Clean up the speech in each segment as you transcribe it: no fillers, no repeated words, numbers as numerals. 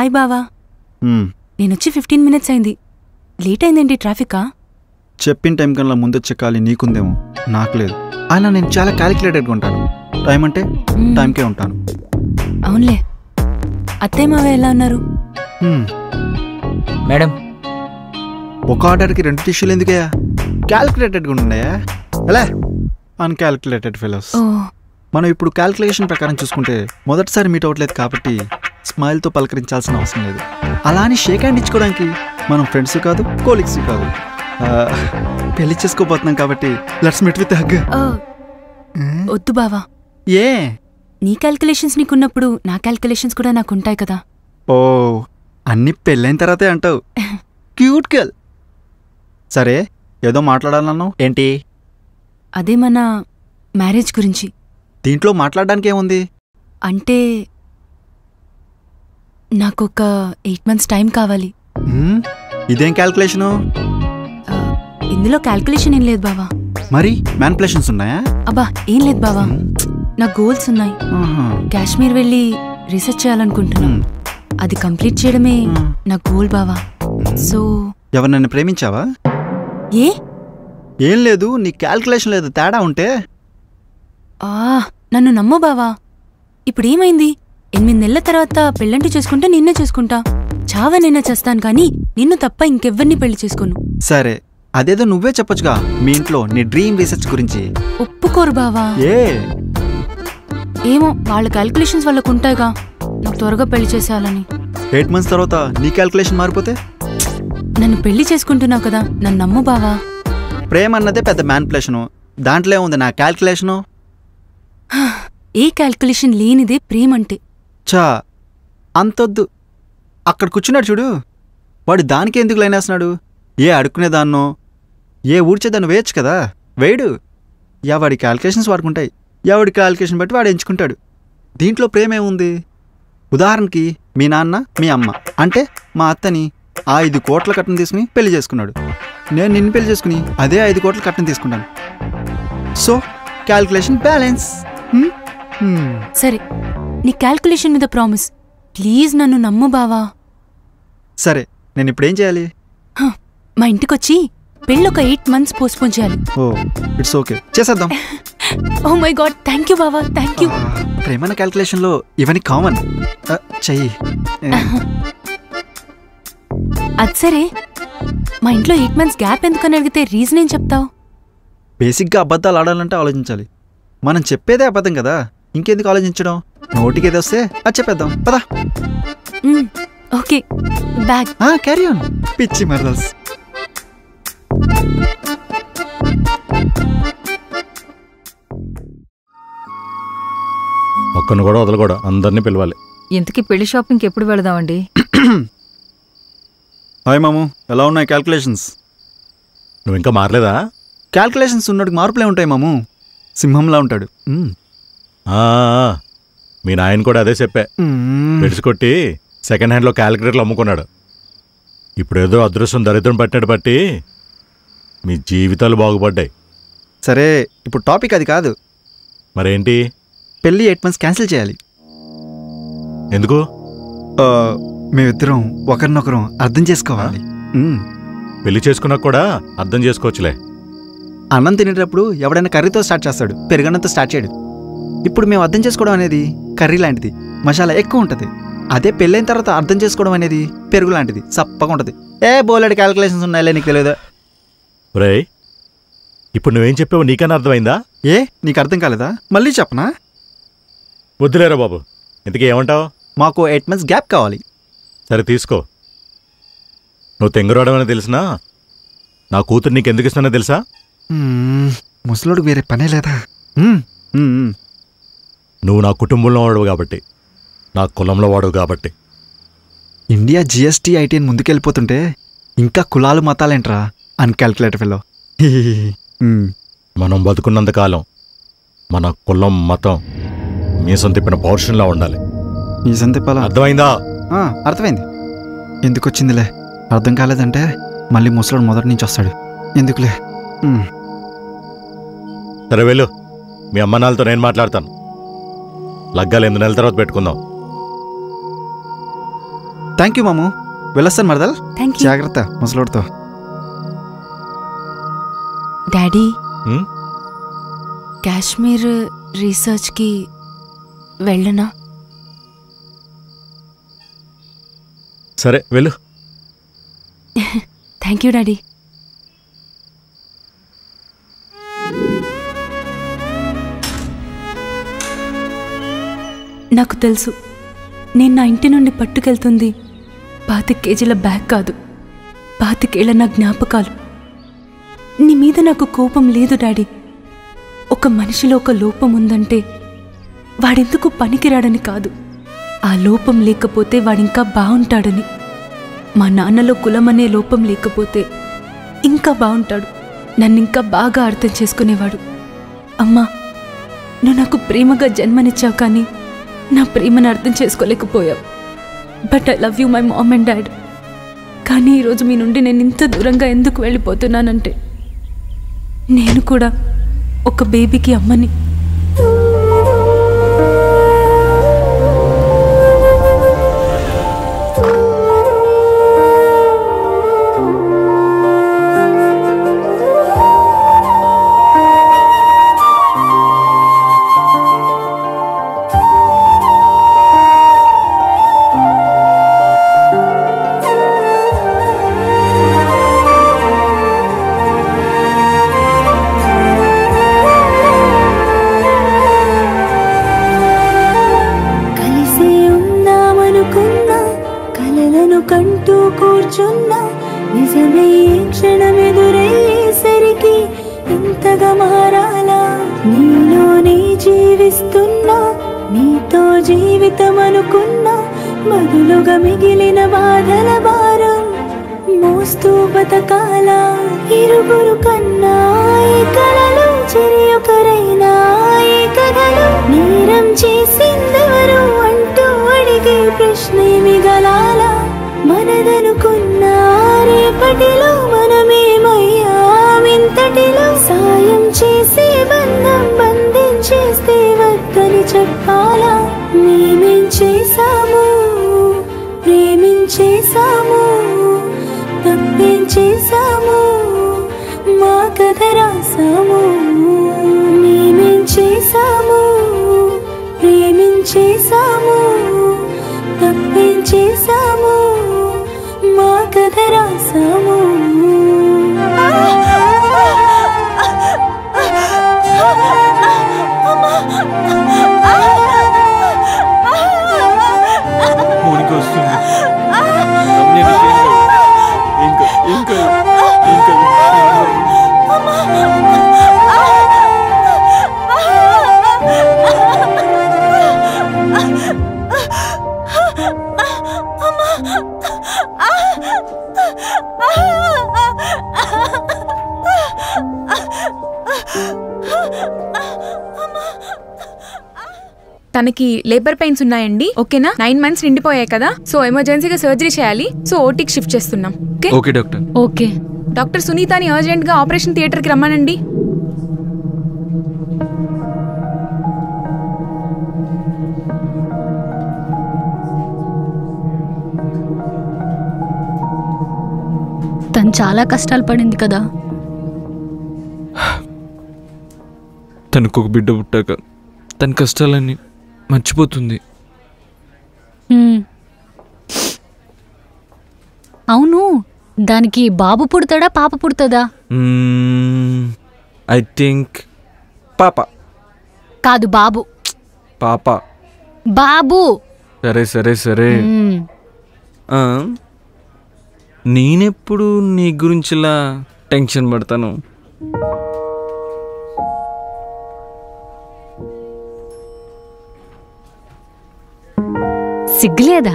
Hi బావా. నేనొచ్చి 15 minutes అయింది. Late అయిందేంటి? ట్రాఫికా? చెప్పిన టైం కన్నా ముందొచ్చే ఖాళీ నీకుందేమో, నాకు లేదు. అయినా నేను చాలా క్యాలిక్యులేటెడ్గా ఉంటాను. టైం అంటే టైంకే ఉంటాను. అవునులే. అత్తయ్య మావయ్య ఎలా ఉన్నారు? మేడం, ఒక ఆర్డర్కి 2 టిష్యూలు ఎందుకయ్యా? క్యాలిక్యులేటెడ్గా ఉన్నాయా? ఎలా అన్క్యాలిక్యులేటెడ్ ఫెలోస్. మనం ఇప్పుడు క్యాలిక్యులేషన్ ప్రకారం చూసుకుంటే మొదటిసారి మీట్ అవ్వట్లేదు కాబట్టి స్మైల్తో పలకరించాల్సిన అవసరం లేదు. అలా అని షేక్ హ్యాండ్ ఇచ్చుకోవడానికి మనం ఫ్రెండ్స్ కాదు, కోలీగ్స్ కాదు, పెళ్లి చేసుకోబోతున్నాం కాబట్టి లెట్స్ మీట్ విత్ హగ్. వద్దు బావా. ఏ? నీ క్యాల్కులేషన్స్ నీకున్నప్పుడు నా క్యాల్కులేషన్స్ కూడా నాకుంటాయి కదా. ఓ, అన్ని పెళ్ళైన తర్వాతే అంటావు. Cute girl. సరే, ఏదో మాట్లాడాలన్నావు ఏంటి? అదే మన మ్యారేజ్ గురించి. దీంట్లో మాట్లాడడానికి ఏముంది? అంటే నాకొక 8 months టైం కావాలి. ఇదేం క్యాల్కులేషను? ఇందులో క్యాల్కులేషన్ ఏం లేదు బావా. మరి మ్యానిపులేషన్స్ ఉన్నాయా? అబ్బా ఏం లేదు బావా. నా గోల్స్ ఉన్నాయి. కాశ్మీర్ వెళ్ళి రీసెర్చ్ చేయాలనుకుంటున్నా. అది కంప్లీట్ చేయడమే నా గోల్ బావా. సో ఎవరు నన్ను ప్రేమించావా? ఏ? ఏం లేదు, నీ క్యాల్కులేషన్ లేదు, తేడా ఉంటే. నన్ను నమ్ము బావా. ఇప్పుడేమైంది? 8 నెలల తర్వాత పెళ్ళంటూ చేసుకుంటే నిన్నే చేసుకుంటా. చావా నిన్నే చేస్తాను కానీ నిన్ను తప్ప ఇంకెవ్వరిని పెళ్లి చేసుకోను. సరే, అదేదో నువ్వే చెప్పొచ్చుగా మీ ఇంట్లో నీ డ్రీమ్ రీసెర్చ్ గురించి. ఒప్పుకోరు బావా. ఏమో, వాళ్ళ క్యాల్కులేషన్స్ వాళ్ళకు ఉంటాయిగా. నాకు త్వరగా పెళ్లి చేసేయాలని. 8 months తర్వాత నీ క్యాల్కులేషన్ మారిపోతే? నన్ను పెళ్లి చేసుకుంటున్నావు కదా, నన్ను నమ్ము బావా. ప్రేమ అన్నదే పెద్ద మ్యానిపులేషను. దాంట్లో ఉంది నా క్యాల్కులేషను. ఏ క్యాల్కులేషన్ లేనిదే ప్రేమంటే. చా, అంతొద్దు. అక్కడ కూర్చున్నాడు చూడు, వాడు దానికి ఎందుకు లైనేస్తున్నాడు? ఏ అడుక్కునేదాన్నో, ఏ ఊడ్చేదాన్ని వేయచ్చు కదా, వేయడు. ఎవడి క్యాల్కులేషన్స్ వాడుకుంటాయి. ఎవడి క్యాల్కులేషన్ బట్టి వాడు ఎంచుకుంటాడు. దీంట్లో ప్రేమేముంది? ఉదాహరణకి మీ నాన్న మీ అమ్మ అంటే మా అత్తని 5 కోట్ల కట్నం తీసుకుని పెళ్లి చేసుకున్నాడు. నేను నిన్ను పెళ్లి చేసుకుని అదే 5 కోట్ల కట్నం తీసుకుంటాను. So calculation balance. సరే, నీ క్యాల్కులేషన్ మీద ప్రామిస్. ప్లీజ్ నన్ను నమ్ము బావా. సరే, నేను ఇప్పుడేం చేయాలి? మా ఇంటికొచ్చి పెళ్ళొక 8 months పోస్ట్పోన్ చేయాలి. ఓ, ఇట్స్ ఓకే, చేసేద్దాం. Oh my God, thank you బావా, థ్యాంక్ యూ. ప్రేమన క్యాల్కులేషన్లో ఇవన్నీ కామన్. చెయ్యి. అది సరే, మా ఇంట్లో 8 months గ్యాప్ ఎందుకని అడిగితే రీజన్ ఏం చెప్తావు? బేసిక్గా అబద్ధాలు ఆడాలంటే ఆలోచించాలి. మనం చెప్పేదే అబద్ధం కదా, ఇంకెందుకు ఆలోచించడం? నోటికి ఏదో వస్తే అది చెప్పేద్దాం పదా. Okay, bag. క్యారీ ఆన్ పిచ్చి మరదల్స్. ఒక్కను కూడా వదలకూడదు, అందరినీ పిలవాలి. ఇంతకీ పెళ్లి షాపింగ్కి ఎప్పుడు వెళదామండి? హాయ్ మాము, ఎలా ఉన్నాయి క్యాల్కులేషన్స్? నువ్వు ఇంకా మారలేదా? క్యాల్కులేషన్స్ ఉన్నోడికి మార్పులే ఉంటాయి మాము. సింహంలా ఉంటాడు. మీ నాయన కూడా అదే చెప్పా. పెడిసికొట్టి సెకండ్ హ్యాండ్లో క్యాలిక్యులేటర్లు అమ్ముకున్నాడు. ఇప్పుడు ఏదో అదృష్టం దరిద్రం పట్టినట్టు బట్టి మీ జీవితాలు బాగుపడ్డాయి. సరే, ఇప్పుడు టాపిక్ అది కాదు. మరేంటి? పెళ్ళి 8 months క్యాన్సిల్ చేయాలి. ఎందుకు? మేమిద్దరం ఒకరినొకరం అర్థం చేసుకోవాలి. పెళ్లి చేసుకున్నా కూడా అర్థం చేసుకోవచ్చులే. అన్నం తినేటప్పుడు ఎవడైనా కర్రీతో స్టార్ట్ చేస్తాడు, పెరుగన్నంతో స్టార్ట్ చేయడు. ఇప్పుడు మేము అర్థం చేసుకోవడం అనేది కర్రీ లాంటిది, మసాలా ఎక్కువ ఉంటుంది. అదే పెళ్ళైన తర్వాత అర్థం చేసుకోవడం అనేది పెరుగు లాంటిది, చప్పగా ఉంటుంది. బోలెడు క్యాల్కులేషన్స్ ఉన్నాయిలే, నీకు తెలియదు. రే, ఇప్పుడు నువ్వేం చెప్పావు నీకన్నా అర్థమైందా? నీకు అర్థం కాలేదా? మళ్ళీ చెప్పనా? వద్దులేరా బాబు, ఇంతకీ ఏమంటావు? మాకు 8 months గ్యాప్ కావాలి. సరే తీసుకో. నువ్వు తెంగురావడం అని తెలిసినా నా కూతురు నీకు ఎందుకు ఇస్తానో తెలుసా? ముసలోడికి వేరే పనే లేదా? నువ్వు నా కుటుంబంలో వాడు కాబట్టి, నా కులంలో వాడు కాబట్టి. ఇండియా GST ITN ముందుకెళ్ళిపోతుంటే ఇంకా కులాలు మతాలేంట్రా అన్కాల్కులేటబుల్. మనం బతుకున్నంతకాలం మన కులం మతం మీసం తిప్పిన పౌరుషంలా ఉండాలి. మీసం తిప్పాలా? అర్థమైందా? అర్థమైంది. ఎందుకు వచ్చిందిలే. అర్థం కాలేదంటే మళ్ళీ ముసలోడు మొదటి నుంచి వస్తాడు. ఎందుకులే. సరే వెళ్ళు, మీ అమ్మ నాన్నలతో నేను మాట్లాడతాను. లగ్గాలు 8 నెలల తర్వాత పెట్టుకుందాం. థ్యాంక్ యూ మాము. వెళ్ళొస్తాను మరదల్. థ్యాంక్ యూ జాగ్రత్త ముసలోడితో. డాడీ. హ్మ్? కాశ్మీర్ రీసెర్చ్కి వెళ్ళనా? సరే వెళ్ళు. Thank you daddy. నాకు తెలుసు నేను నా ఇంటి నుండి పట్టుకెళ్తుంది 25 కేజీల బ్యాగ్ కాదు, 25 ఏళ్ల నా జ్ఞాపకాలు. నీ మీద నాకు కోపం లేదు డాడీ. ఒక మనిషిలో ఒక లోపం ఉందంటే వాడెందుకు పనికిరాడని కాదు, ఆ లోపం లేకపోతే వాడింకా బాగుంటాడని. మా నాన్నలో కులం అనే లోపం లేకపోతే ఇంకా బాగుంటాడు, నన్నింకా బాగా అర్థం చేసుకునేవాడు. అమ్మా, నువ్వు నాకు ప్రేమగా జన్మనిచ్చావు, కానీ నా ప్రేమను అర్థం చేసుకోలేకపోయావు. But I love you my mom and dad. కానీ ఈరోజు మీ నుండి నేను ఇంత దూరంగా ఎందుకు వెళ్ళిపోతున్నానంటే నేను కూడా ఒక బేబీకి అమ్మని. కంటూ కూర్చున్నా నిజమే క్షణమెదురయ్యేసరికి ఇంతగా మారాలా? నీలోనే జీవిస్తున్నా, నీతో జీవితం అనుకున్నా, బదులుగా మిగిలిన బాధల భారం మోస్తూ బతకాలా? ఇరుగురు కన్నా ఈ కలలు చెరి ఒకరైనా ఈ కథలు నేరం చేసిందెవరు అంటూ అడిగే ప్రశ్నే మిగలాలా? మనదనుకున్న రేపటిలో మనమేమయ్యామింతటిలో సాయం చేసే బంధం బంధించేస్తే వద్దని చెప్పాలా? మేమేం చేశాము, ప్రేమించేశాము, తప్పేం చేశాము, మా కథ రాసాము. మేమేం చేశాము, ప్రేమించేశాము, తప్పేం చేశాము, మా కథ రాసాము. తనకి లేబర్ పెయిన్స్ ఉన్నాయండి. ఓకేనా? 9 months నిండిపోయాయి కదా, సో ఎమర్జెన్సీగా సర్జరీ చేయాలి. సో ఓటీకి షిఫ్ట్ చేస్తున్నాం. Okay doctor. ఓకే డాక్టర్ సునీతని అర్జెంట్ గా ఆపరేషన్ థియేటర్ కి రమ్మనండి. తను చాలా కష్టాలు పడింది కదా. తనకు ఒక బిడ్డ పుట్టాక తన కష్టాలన్నీ మర్చిపోతుంది. అవును, దానికి బాబు పుడతాడా పాప పుడతాదా? ఐ థింక్ పాప. కాదు, బాబు. పాప. బాబు. సరే సరే సరే. నేనెప్పుడు నీ గురించిలా టెన్షన్ పడతాను? సిగ్గులేదా?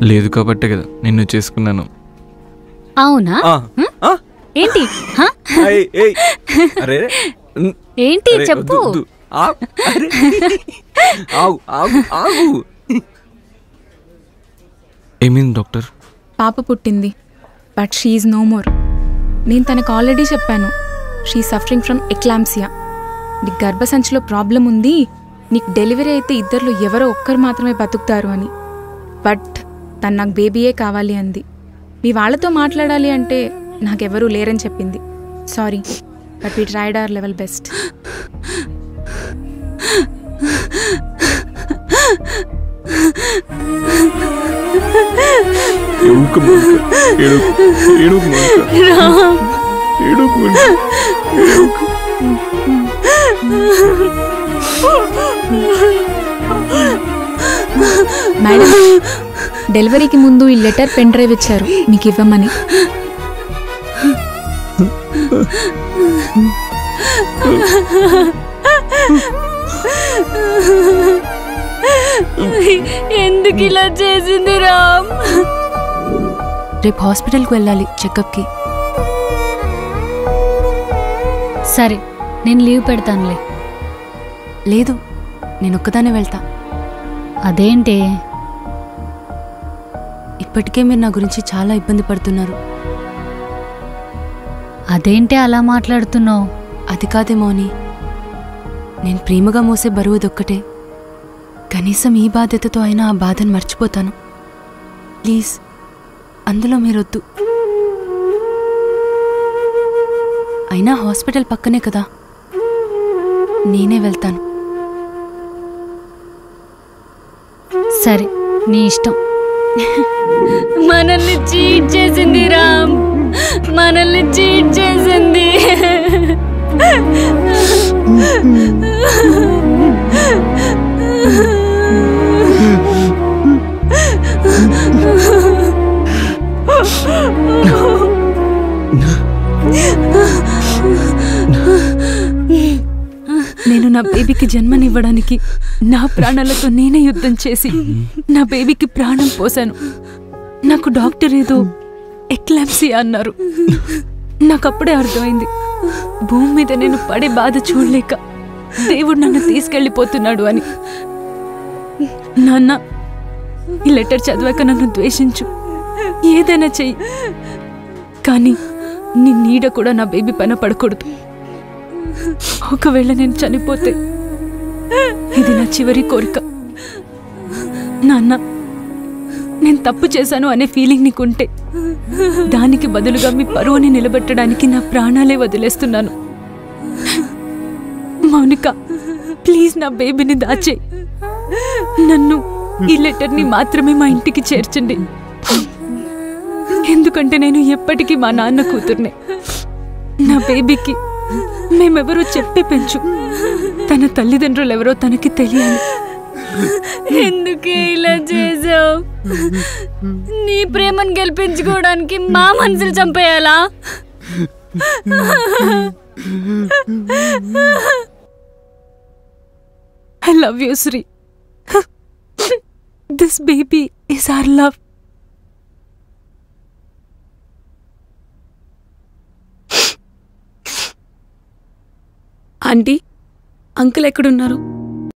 లేదు కాబట్టే కదా నిన్ను చేసుకున్నాను. అవునా? ఏంటి ఏంటి చెప్పు. ఏమైంది డాక్టర్? పాప పుట్టింది, బట్ షీఈ్ నో మోర్. నేను తనకు ఆల్రెడీ చెప్పాను, షీ సఫరింగ్ ఫ్రమ్ ఎక్లాంప్సియా. నీకు గర్భసంచిలో ప్రాబ్లం ఉంది, నీకు డెలివరీ అయితే ఇద్దరిలో ఎవరో ఒక్కరు మాత్రమే బతుకుతారు అని. బట్ తను నాకు బేబీయే కావాలి అంది. మీ వాళ్ళతో మాట్లాడాలి అంటే నాకెవరూ లేరని చెప్పింది. Sorry, but we tried our level best. Madam, డెలివరీకి ముందు ఈ లెటర్ పెన్ డ్రైవ్ ఇచ్చారు మీకు ఇవ్వమని. ఎందుకు ఇలా చేసింది రామ్? రేపు హాస్పిటల్కి వెళ్ళాలి చెకప్కి. సరే, నేను లీవ్ పెడతానులే. లేదు, నేను ఒక్కదానే వెళ్తా. అదేంటే? ఇప్పటికే మీరు నా గురించి చాలా ఇబ్బంది పడుతున్నారు. అదేంటే అలా మాట్లాడుతున్నావు? అది కాదేమో అని. నేను ప్రేమగా మోసే బరువుదొక్కటే. కనీసం ఈ బాధ్యతతో అయినా ఆ బాధను మర్చిపోతాను. ప్లీజ్, అందులో మీరొద్దు. అయినా హాస్పిటల్ పక్కనే కదా, నేనే వెళ్తాను. సరే, నీ ఇష్టం. మనల్ని చీట్ చేసింది రామ్, మనల్ని చీట్ చేసింది. నేను నా బేబీకి జన్మనివ్వడానికి నా ప్రాణాలతో నేనే యుద్ధం చేసి నా బేబీకి ప్రాణం పోశాను. నాకు డాక్టర్ ఏదో ఎక్లాంప్సియా అన్నారు. నాకప్పుడే అర్థమైంది, భూమి మీద నేను పడే బాధ చూడలేక దేవుడు నన్ను తీసుకెళ్ళిపోతున్నాడు అని. నాన్న, ఈ లెటర్ చదివాక నన్ను ద్వేషించు, ఏదైనా చెయ్యి, కానీ నీ నీడ కూడా నా బేబీ పైన పడకూడదు. ఒకవేళ నేను చనిపోతే ఇది నా చివరి కోరిక. నాన్న, నేను తప్పు చేశాను అనే ఫీలింగ్ నీకుంటే దానికి బదులుగా మీ పరువుని నిలబెట్టడానికి నా ప్రాణాలే వదిలేస్తున్నాను. మౌనిక, ప్లీజ్ నా బేబీని దాచే. నన్ను, ఈ లెటర్ని మాత్రమే మా ఇంటికి చేర్చండి. ఎందుకంటే నేను ఎప్పటికీ మా నాన్న కూతుర్నే. నా బేబీకి మేమెవరో చెప్పి పెంచు. తన తల్లిదండ్రులు ఎవరో తనకి తెలియాలి. ఎందుకే ఇలా చేసావు? నీ ప్రేమను గెలిపించుకోవడానికి మా మనసులు చంపేయాలా? I love you, Sri. This baby is our love. Aunty, uncle ఎక్కడున్నారు?